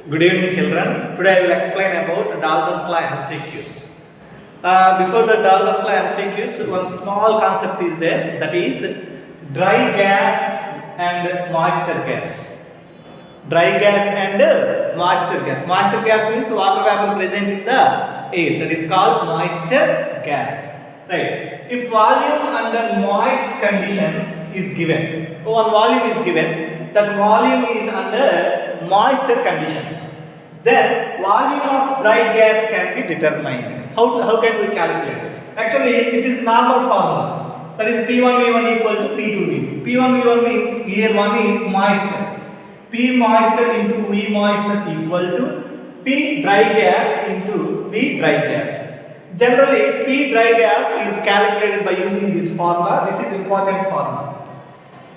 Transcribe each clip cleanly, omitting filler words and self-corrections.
Good evening, children. Today I will explain about Dalton's law MCQs. Before the Dalton's law MCQs, one small concept is there, that is dry gas and moisture gas. Dry gas and moisture gas. Moisture gas means water vapor present in the air. That is called moisture gas. Right. If volume under moist condition is given, one volume is given, that volume is under moisture conditions, then volume of dry gas can be determined. How can we calculate? Actually, this is normal formula. That is P1V1 equal to P2V2. P1V1 means here one is moisture. P moisture into V moisture equal to P dry gas into V dry gas. Generally, P dry gas is calculated by using this formula. This is important formula.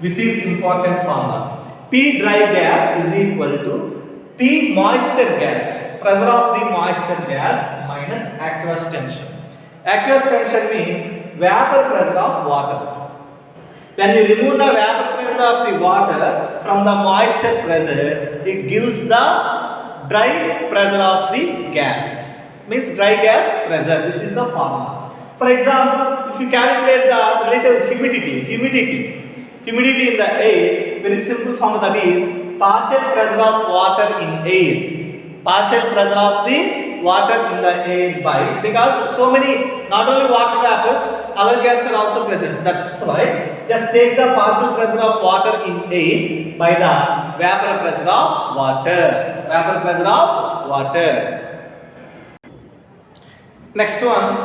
This is important formula. P dry gas is equal to P moisture gas, pressure of the moisture gas minus aqueous tension. Aqueous tension means vapor pressure of water. When you remove the vapor pressure of the water from the moisture pressure, it gives the dry pressure of the gas. Means dry gas pressure. This is the formula. For example, if you calculate the relative humidity in the air, very simple formula, that is partial pressure of water in air. Partial pressure of the water in the air by, because so many, not only water vapors, other gases are also present. That's why just take the partial pressure of water in air by the vapor pressure of water. Vapor pressure of water. Next one,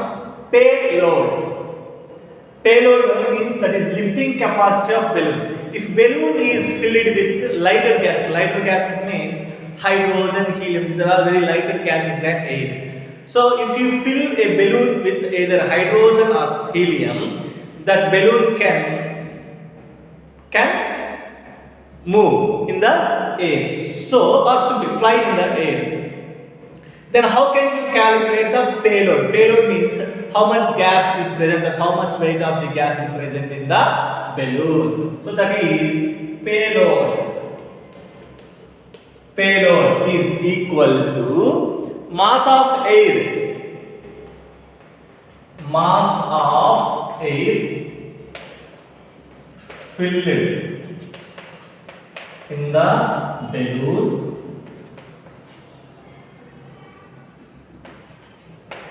payload. Payload means that is lifting capacity of balloon. If balloon is filled with lighter gases means hydrogen, helium. These are all very lighter gases than air. So if you fill a balloon with either hydrogen or helium, that balloon can move in the air. So, or simply fly in the air. Then how can you calculate the payload? Payload means how much gas is present, that how much weight of the gas is present in the balloon. So that is payload. Payload is equal to mass of air. Mass of air filled in the balloon.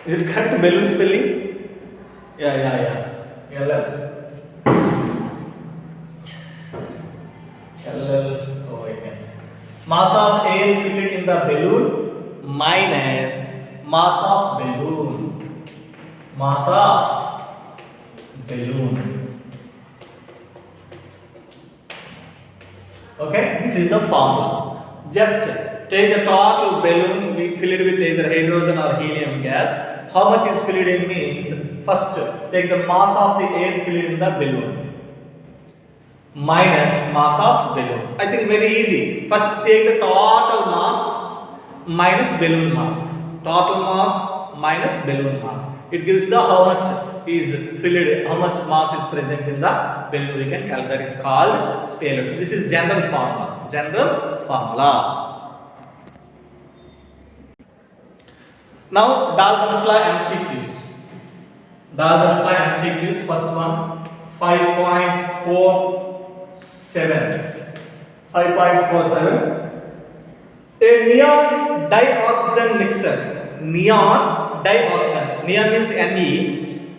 Is it correct balloon spelling? Yeah. LLONS. Mass of air filled in the balloon minus mass of balloon. Mass of balloon. Okay, this is the formula. Just take the total balloon filled with either hydrogen or helium gas. How much is filled in means, first take the mass of the air filled in the balloon minus mass of balloon. I think very easy. First take the total mass minus balloon mass. Total mass minus balloon mass. It gives the how much is filled, how much mass is present in the balloon. We can calculate. That is called payload. This is general formula. General formula. Now Dalton's law MCQs. Dalton's law MCQs. First one, 5.47. 5.47. A neon dioxane mixer. Neon dioxane. Neon means Ne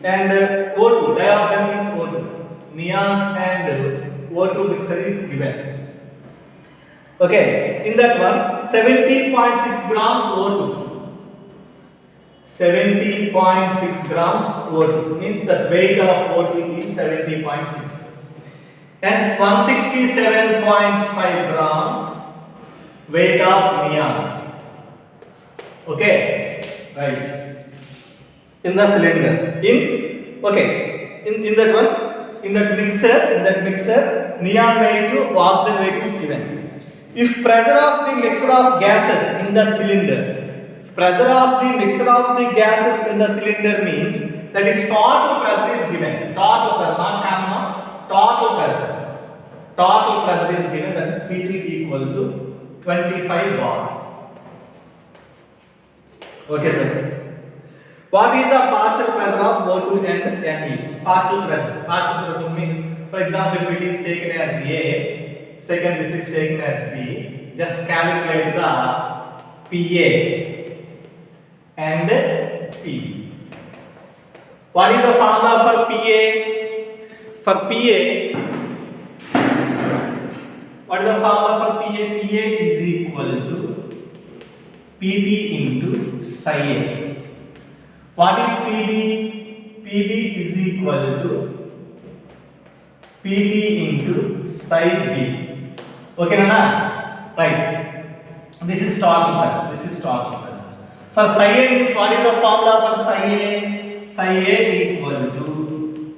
and O2. Dioxane means O2. Neon and O2 mixer is given. Okay, in that one, 70.6 grams O2. 70.6 grams O2 means the weight of O2 is 70.6, and 167.5 grams weight of neon. Okay, right. In the cylinder, in that one, in that mixer, neon weight to oxygen weight is given. If pressure of the mixture of gases in the cylinder, pressure of the mixture of the gases in the cylinder means that is total pressure is given. Total pressure, not gamma, total pressure. Total pressure is given, that is P3 equal to 25 bar. Okay, sir. What is the partial pressure of O2 and Ne? Partial pressure. Partial pressure means, for example, if it is taken as A, second this is taken as B, just calculate the PA and P. What is the formula for PA? For PA, what is the formula for PA? PA is equal to PB into psi A. What is PB? PB is equal to PT into psi B. Okay, Nana? Right. This is torque pressure. This is torque pressure. For psi A means what is the formula for psi A? Psi A equal to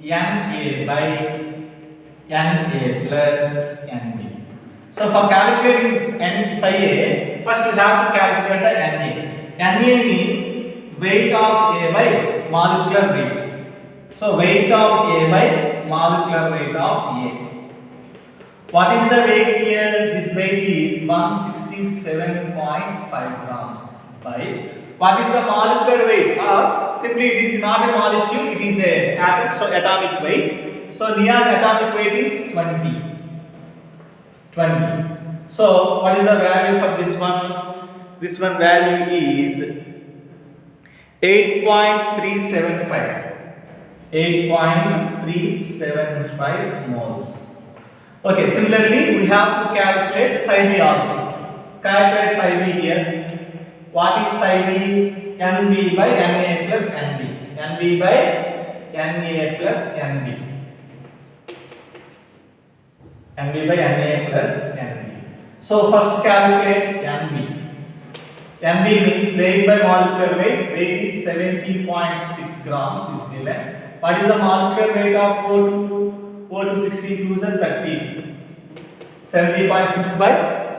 NA by NA plus NB. So for calculating psi A, first we have to calculate the Na. Na means weight of A by molecular weight. So weight of A by molecular weight of A. What is the weight here? This weight is 167.5 grams by. What is the molecular weight? Or simply it is not a molecule, it is a atom. So atomic weight. So neon atomic weight is 20. 20. So what is the value for this one? This one value is 8.375. 8.375 moles. Okay, similarly we have to calculate psi B also. Calculate psi B here. What is psi B? Nb by Na plus Nb. Nb by Na plus Nb. Nb by Na plus Nb. So first calculate Nb. Nb means weight by molecular weight. Weight is 70.6 grams is given. What is the molecular weight of O2? O2 62 and 30. 70.6 by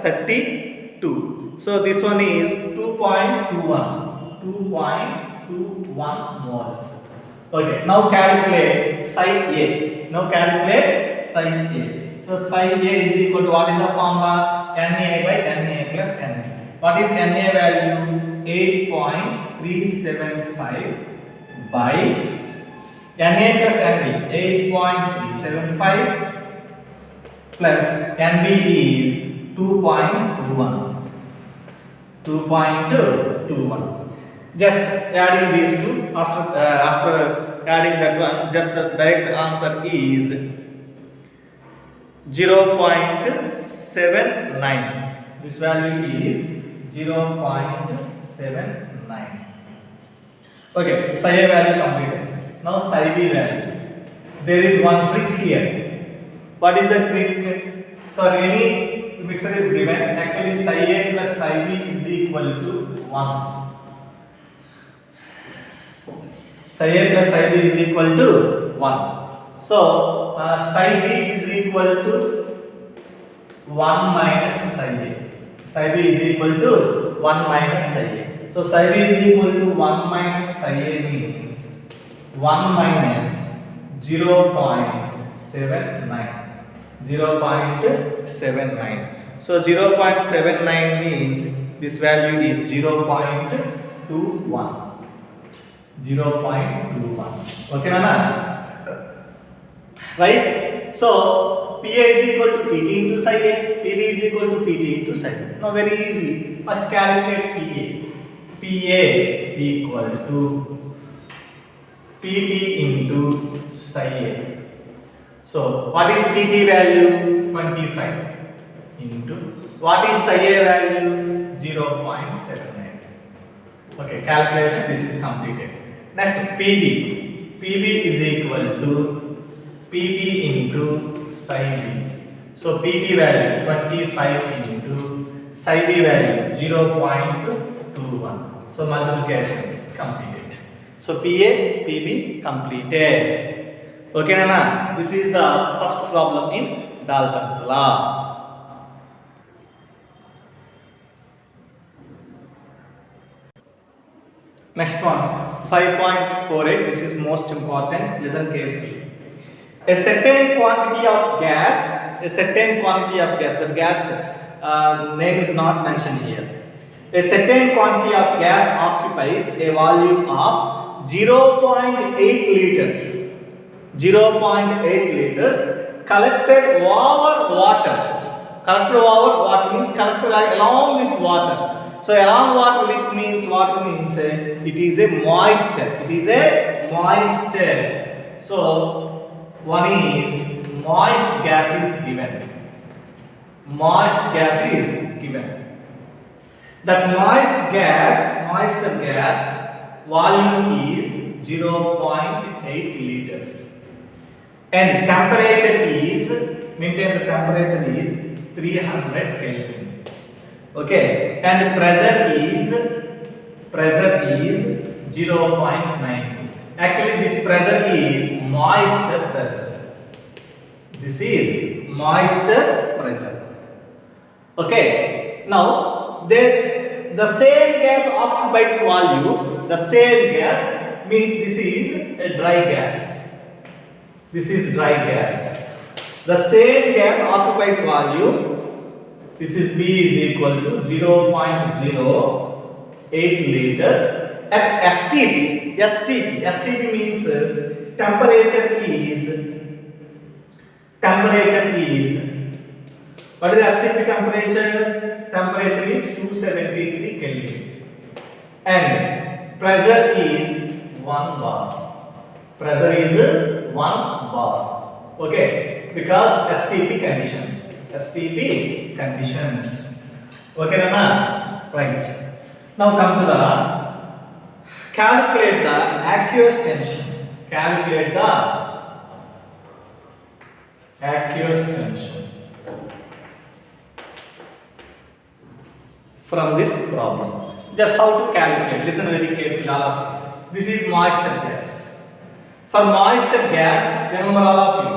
32. So this one is 2.21. 2.21 moles. Okay. Now calculate psi A. Now calculate psi A. So psi A is equal to what is the formula? Na by Na plus Nb. What is Na value? 8.375 by Na plus Nb. 8.375 plus Nb is 2.21. 2.21. Just adding these two. After adding that one, just the direct answer is 0.79. This value is 0.79. Okay, psi A value completed. Now psi B value. There is one trick here. What is the trick? So any mixture is given. Actually psi A plus psi B is equal to 1. Psi A plus psi B is equal to 1. So psi B is equal to 1 minus psi A. Psi B is equal to 1 minus psi A. So psi B is equal to 1 minus psi A means 1 minus 0.79. 0.79. So 0.79 means this value is 0.21. 0.21. Okay, Nana? Right? So PA is equal to PT into psi A. PB is equal to PT into psi B. Now very easy. First calculate PA. PA equal to PT into psi A. So what is PT value? 25 into what is psi A value? 0.79. Okay, calculation this is completed. Next PB. PB is equal to PT into psi B. So PT value 25 into psi B value 0.21. So multiplication completed. So PA, PB completed. Okay, Nana? This is the first problem in Dalton's law. Next one, 5.48. This is most important. Listen carefully. A certain quantity of gas, the gas name is not mentioned here. A certain quantity of gas occupies a volume of 0.8 liters. 0.8 liters collected over water. Collected over water means collected along with water. So along water with means it is a moisture. It is a moisture. So one is moist gas is given. Moist gas is given. That moisture gas volume is 0.8 liters. And temperature is, maintain the temperature is 300 Kelvin. Okay, and pressure is 0.92. Actually this pressure is moisture pressure. This is moisture pressure. Okay, now the same gas occupies volume. The same gas means this is a dry gas. This is dry gas. The same gas occupies volume. This is V is equal to 0.08 liters at STP. STP means temperature is what is STP temperature? Temperature is 273 Kelvin and pressure is 1 bar. Pressure is 1 bar. Okay, because STP conditions. Okay, Nana? Right. Now come to the calculate the aqueous tension. Calculate the aqueous tension from this problem. Just how to calculate. Listen very carefully, all of you. This is moisture gas. For moisture gas, remember all of you.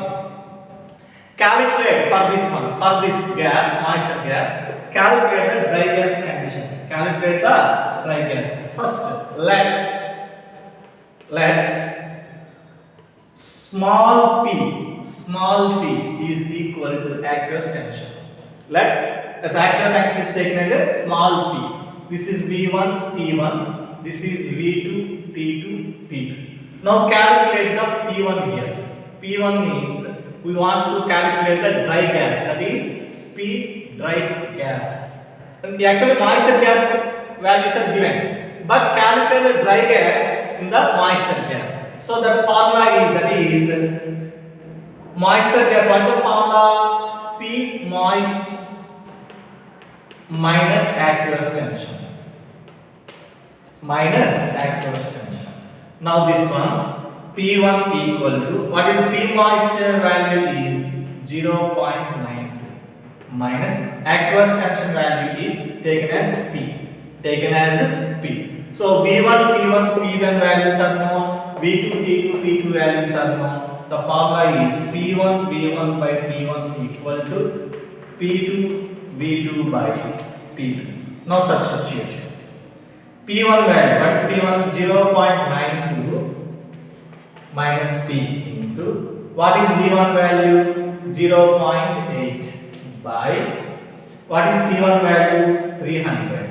Calculate for this one, for this gas, moisture gas, calculate the dry gas condition. Calculate the dry gas. First, let small p is equal to aqueous tension. Let as actual tension is taken as a small p. This is V1, T1. This is V2, T2, T2. Now calculate the P1 here. P1 means we want to calculate the dry gas, that is P dry gas. And the actual moisture gas values are given, but calculate the dry gas in the moisture gas. So that formula is moisture gas. What is the formula? P moist minus aqueous tension. Now this one. P1 equal to, what is P moisture value is 0.92 minus aqueous tension value is taken as P. So V1, P1, P1 values are known, V2, T2, P2 values are known. The formula is P1, V1 by T1 equal to P2, V2 by P2. Now substitute. P1 value, what is P1? 0.92 minus P into, what is V1 value? 0.8 by, what is T1 value? 300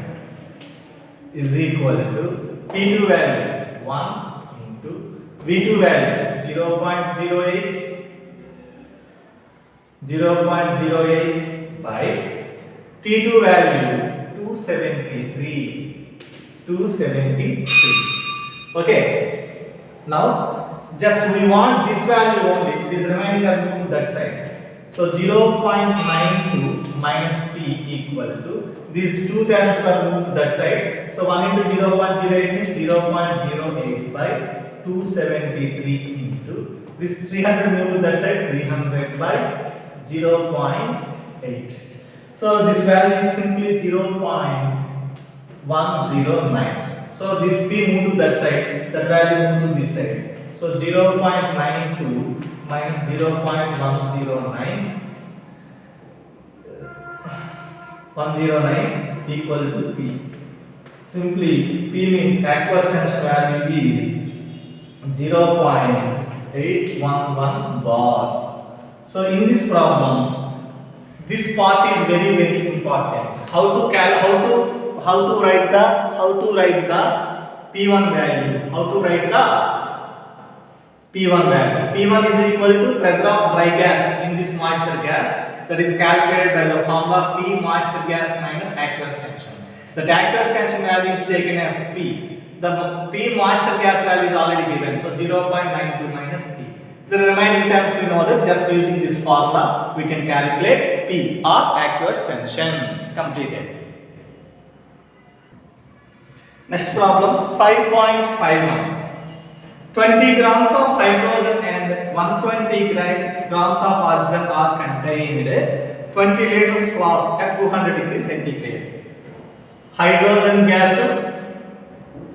is equal to P2 value 1 into V2 value 0.08 by T2 value 273. Okay, now just we want this value only, this remaining are moved to that side. So 0.92 minus P equal to, these two terms are moved to that side. So 1 into 0.08 means 0.08 by 273 into, this 300 moved to that side, 300 by 0.8. So this value is simply 0.109. So this P moved to that side, that value moved to this side. So 0.92 minus 0.109 equal to P. Simply P means aqueous tension value is 0.811 bar. So in this problem, this part is very important. How to the P1 value. How to write the P1 value? P1 is equal to pressure of dry gas in this moisture gas, that is calculated by the formula P moisture gas minus aqueous tension. The aqueous tension value is taken as P. The P moisture gas value is already given, so 0.92 minus P. The remaining terms we know that just using this formula we can calculate P or aqueous tension. Completed. Next problem 5.51. 20 grams of hydrogen and 120 grams of oxygen are contained 20 liters flask at 200 degrees centigrade. Hydrogen gas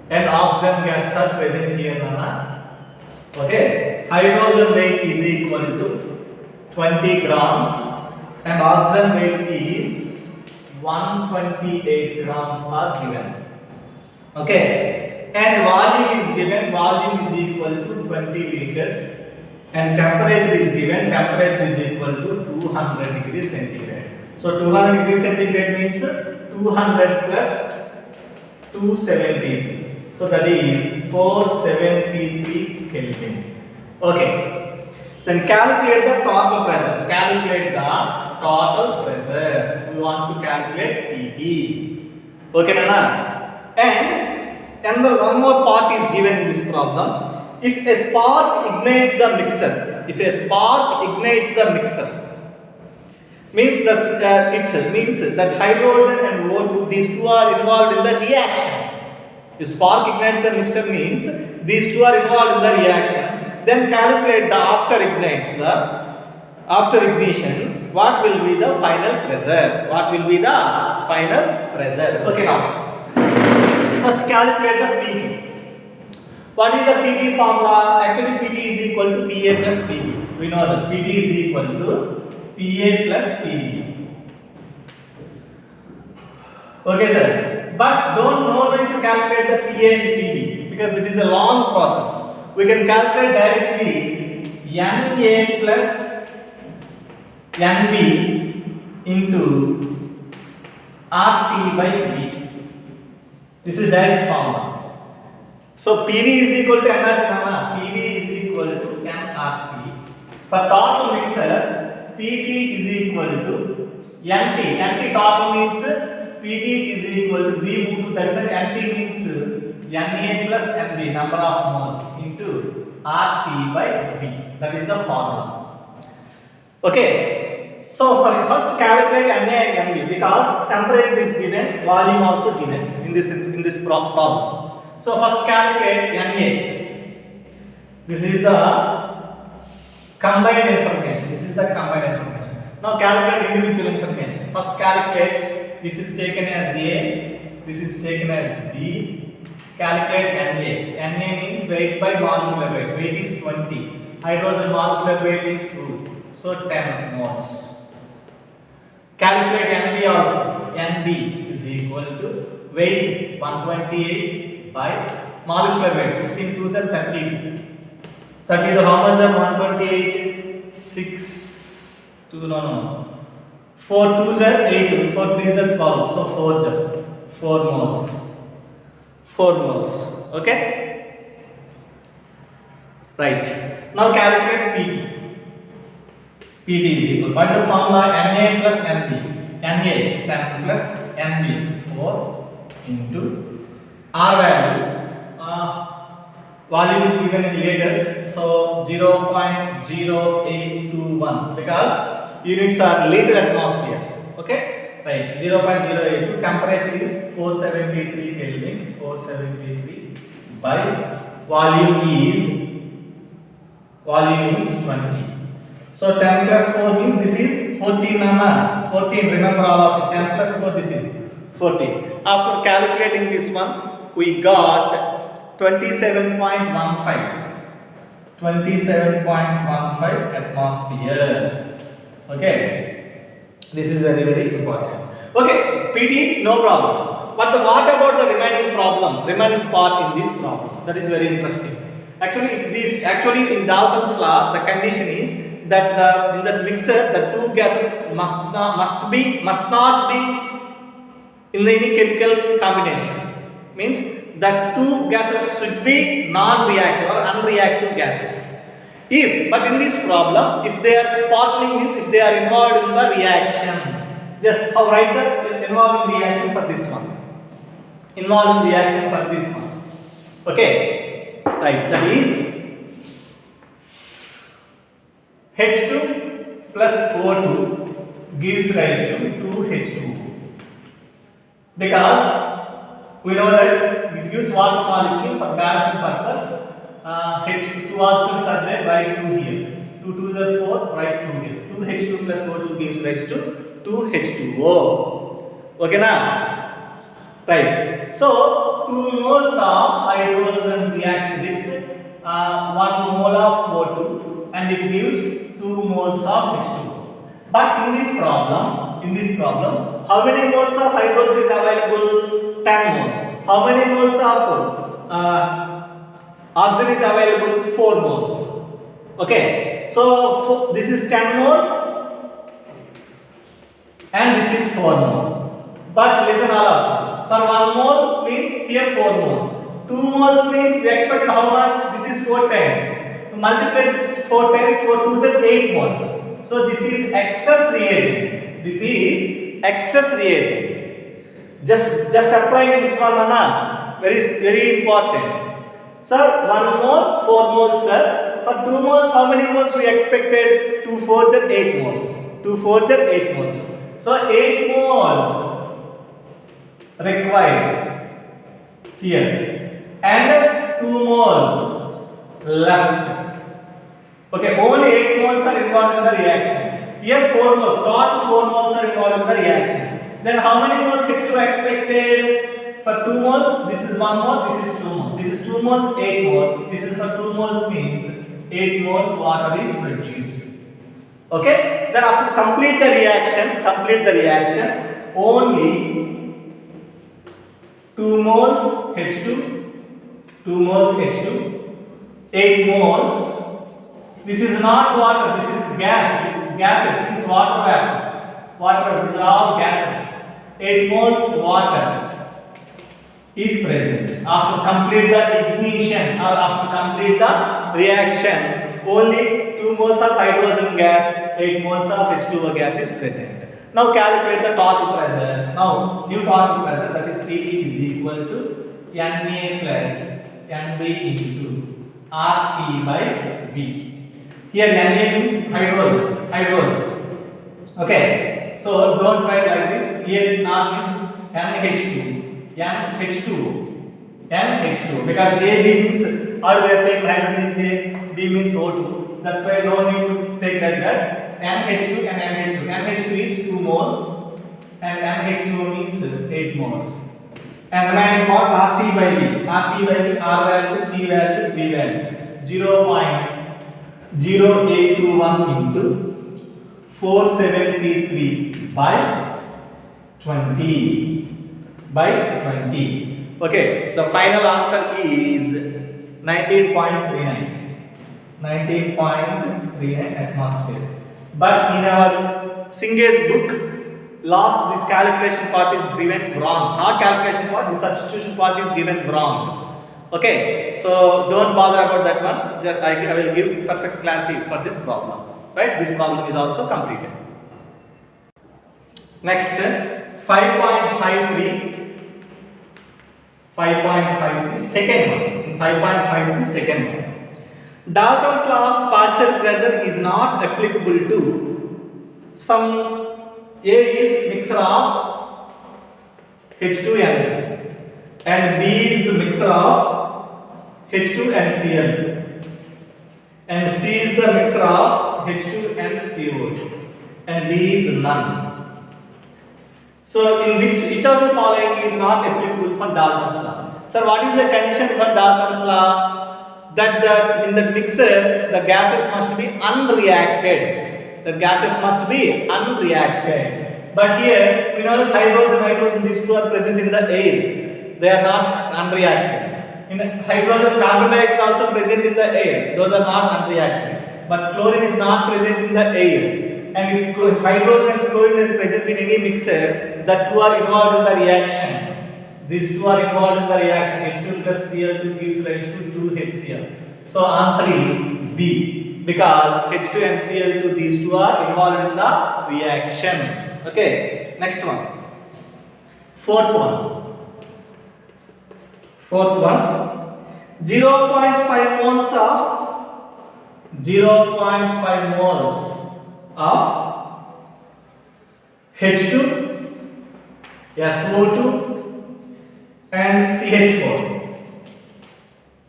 and oxygen gas are present here, Nana. Okay, hydrogen weight is equal to 20 grams and oxygen weight is 128 grams are given. Okay, and volume is given, volume is equal to 20 liters and temperature is given, temperature is equal to 200 degrees centigrade. So 200 degrees centigrade means 200 plus 273. So that is 473 Kelvin. Okay. Then calculate the total pressure. Calculate the total pressure. We want to calculate PT. Okay, Nana? And another one more part is given in this problem. If a spark ignites the mixer, means that hydrogen and O2, these two are involved in the reaction. If spark ignites the mixer means these two are involved in the reaction. Then calculate the after ignition, what will be the final pressure? Okay, now first calculate the PT. What is the PT formula? Actually PT is equal to PA plus PB. We know that PT is equal to PA plus PB. Okay, sir. But don't need to calculate the PA and PB because it is a long process. We can calculate directly NA plus NB into RT by V. This is direct formula. So PV is equal to nRT. PV is equal to nRT. For total mixer, PT is equal to NT. NT total means PT is equal to V into that side. NT means Na plus Nb, number of moles, into RT by V. That is the formula. Okay. So first calculate Na and Nb because temperature is given, volume also given in this problem. So first calculate Na. This is the combined information. Now calculate individual information. First calculate. This is taken as A. This is taken as B. Calculate Na. Na means weight by molecular weight. Weight is 20. Hydrogen molecular weight is 2. So 10 moles. Calculate Nb also. Nb is equal to weight 128 by molecular weight 16 2s are 32. 32 how much are 128? 6 2 no. 4 2s are 8. 4 3s are 12. So 4 moles. 4 moles. Okay. Right. Now calculate PT. PT is equal. What is the formula? Na plus Nb. Na 10 plus Nb 4 into R value. Volume is given in liters, so 0.0821 because units are liter atmosphere. Okay, right? 0.082. Temperature is 473 Kelvin. 473 by volume is 20. So 10 plus 4 means this is 14, Nana. 14, remember all of it. 10 plus 4, this is 14. After calculating this one, we got 27.15. 27.15 atmosphere. Okay. This is very, very important. Okay, PT, no problem. But what about the remaining part in this problem? That is very interesting. Actually, in Dalton's law, the condition is that in the mixer, the two gases must not be in any chemical combination. Means that two gases should be non-reactive or unreactive gases. But in this problem, if they are sparkling, means if they are involved in the reaction, just write the involved in reaction for this one. Involved in reaction for this one. Okay, right, that is H2 plus O2 gives rise to 2H2O. Because we know that it gives water molecule for balancing purpose. H2 oxygens are there, write 2 here. 2 2s are 4, write 2 here. 2H2 plus O2 gives rise to 2H2O. Okay na? Right. So 2 moles of hydrogen react with 1 mole of O2 and it gives 2 moles of H2O. But in this problem, how many moles of hydrogen is available? 10 moles. How many moles of oxygen is available? 4 moles. Okay. So this is 10 mole and this is 4 mole. But listen all of you. For 1 mole means here 4 moles. 2 moles means we expect how much? This is 4 times. Multiply 4 times, 4 2s are 8 moles. So this is excess reagent. This is excess reagent. Just applying this one, Anna. Very important. Sir, 1 mole, 4 moles, sir. For 2 moles, how many moles we expected? 2 4s are 8 moles. 2 4s are 8 moles. So 8 moles required here and 2 moles left. Okay, only 8 moles are involved in the reaction. Here 4 moles, total 4 moles are involved in the reaction. Then how many moles H2 expected? For 2 moles, this is 1 mole, this is 2 moles. This is 2 moles, 8 moles. This is for 2 moles means 8 moles water is produced. Okay? Then after complete the reaction, only 2 moles H2, 2 moles H2, 8 moles. This is not water, this is gases, means water vapor. These are all gases. 8 moles water is present. After complete the ignition or after complete the reaction, only 2 moles of hydrogen gas, 8 moles of H2O gas is present. Now calculate the total pressure. Now new total pressure, that is P is equal to Na plus Nb into RT by V. Here Na means hydrogen. Okay, so don't write like this. Here R means NH2 because A, B means all we are taking hydrogen is A, B means O2. That's why no need to take like that. NH2 and NH2. NH2 is 2 moles and NH2 means 8 moles. And remaining part RT by V. RT by V, R value, T value, V value. 0.0821 into 473 by 20. Okay, the final answer is 19.39 atmosphere. But in our Singh's book, this calculation part is given wrong. Not calculation part, the substitution part is given wrong. Okay, so don't bother about that one. Just I will give perfect clarity for this problem. Right, this problem is also completed. Next, 5.53 second one. In 5.53 second one, Dalton's law of partial pressure is not applicable to some A is mixture of H2N and B is the mixture of H2 and Cl and C is the mixture of H2 and CO and D is none. So in each of the following is not applicable for Dalton's law. Sir, what is the condition for Dalton's law? That in the mixer the gases must be unreacted. But here we know that hydrogen, these two are present in the air. They are not unreacted. In hydrogen, carbon dioxide also present in the air. Those are not unreacted. But chlorine is not present in the air. and if hydrogen and chlorine are present in any mixture, the two are involved in the reaction. These two are involved in the reaction. H2 plus Cl2 gives rise to 2HCl. So answer is B, because H2 and Cl2, these two are involved in the reaction. Okay, next one. Fourth one. 0.5 moles of H2, SO2 and CH4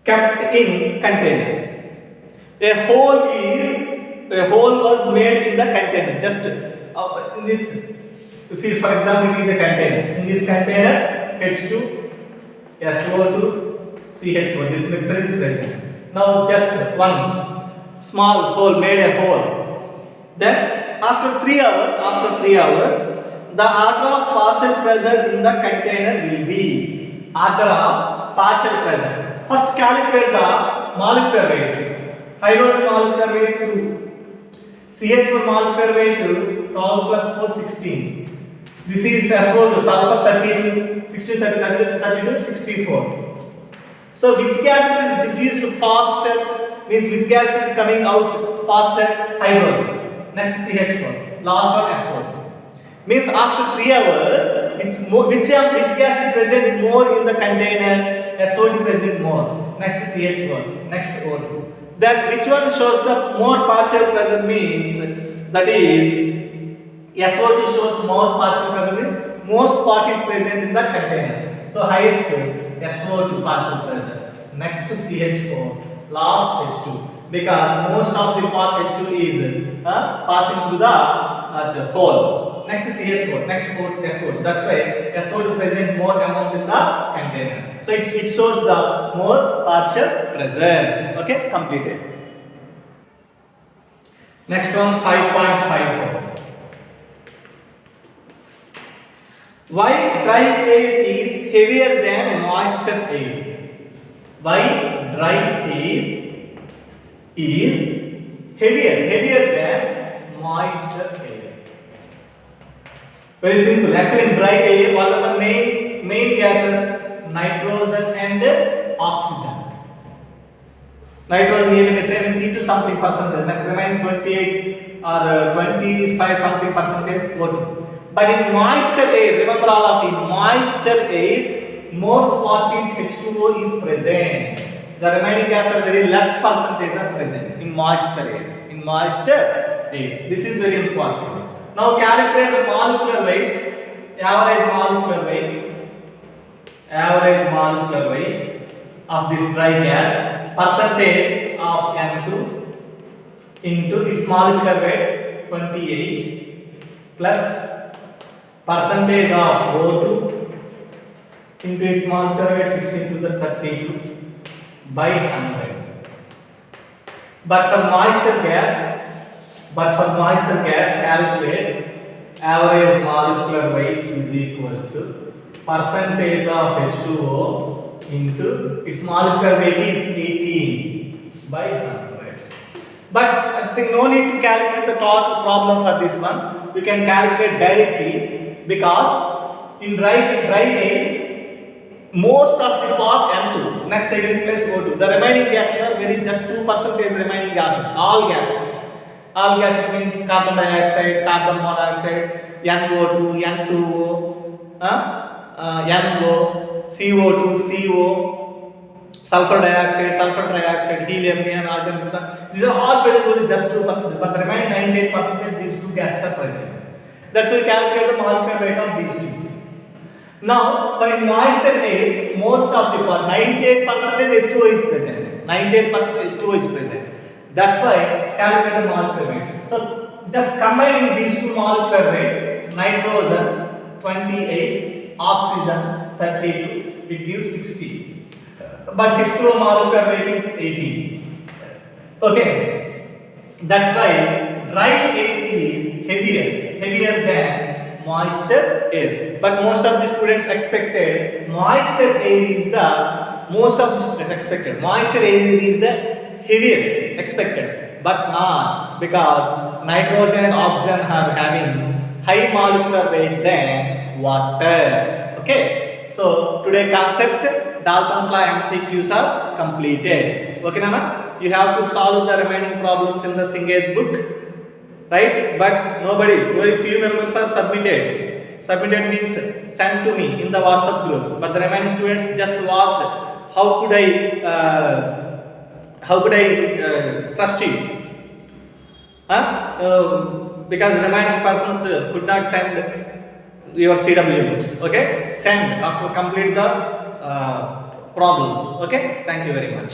kept in container. A hole was made in the container. Just in this, if for example it is a container. In this container, H2, SO2, CH4. This mixture is present. Now just one small hole made a hole. Then after 3 hours, the order of partial pressure in the container will be order of partial pressure. First calculate the molecular weights. Hydrogen molecular weight 2, CH4 molecular weight 12 plus 4 16. This is SO2, sulfur 32, 16 32 64. So which gas is diffused faster? Means which gas is coming out faster? Hydrogen. Next CH4. Last one SO2. Means after 3 hours, which gas is present more in the container? SO2 present more. Next CH4. Next O2. That which one shows the more partial pressure means, that is SO2 shows more partial pressure means most part is present in the container. So highest SO2 partial pressure. Next to CH4. Last H2. Because most of the part H2 is passing through the hole. Next to CH4, next to SO2. That's why SO2 present more amount in the container. So it shows the more partial pressure. Okay, completed. Next one, 5.54. Why dry air is heavier than moisture air? Why dry air is heavier than moisture air? Very simple. Actually, in dry air, what are the main gases? Nitrogen and oxygen. Nitrogen nearly 72 something percentage. Next remaining 28 or 25 something percentage water. But in moisture air, remember all of it. Moisture air, most part is H2O is present. The remaining gas are very less percentage are present in moisture air. In moisture air. This is very important. Now calculate the molecular weight, average molecular weight of this dry gas, percentage of N2 into its molecular weight 28 plus percentage of O2 into its molecular weight 16 to the 32 by 100. But for moisture gas, calculate average molecular weight is equal to percentage of H2O into its molecular weight is 18 by 100. But I think no need to calculate the total problem for this one. We can calculate directly, because in dry air, most of the part N2, next second place O2. The remaining gases are very just 2% remaining gases, all gases. All gases means carbon dioxide, carbon monoxide, NO2, N2O, NO, CO2, CO, sulfur dioxide, sulfur trioxide, helium, neon, argon. These are all present only just 2%, but the remaining 98% these two gases are present. That's why we calculate the molecular weight of these two. Now, for in moisture air, most of the part, 98% H2O is present. 98% H2O is present. That's why calculate the molecular weight. So just combining these two molecular weights, nitrogen 28, oxygen 32, it gives 60. But H2O molecular weight is 18. Okay. That's why dry air is heavier than moisture air. But most of the students expected moisture air is moisture air is the heaviest expected, but not, because nitrogen and oxygen are having high molecular weight than water. Okay, so today concept Dalton's law MCQs are completed. Okay, Nana, you have to solve the remaining problems in the Singage book, right? But nobody, very few members are submitted. Submitted means sent to me in the WhatsApp group. But the remaining students just watched. How could I trust you? Because remaining persons could not send your CW books. Okay, send after complete the problems. Okay, thank you very much.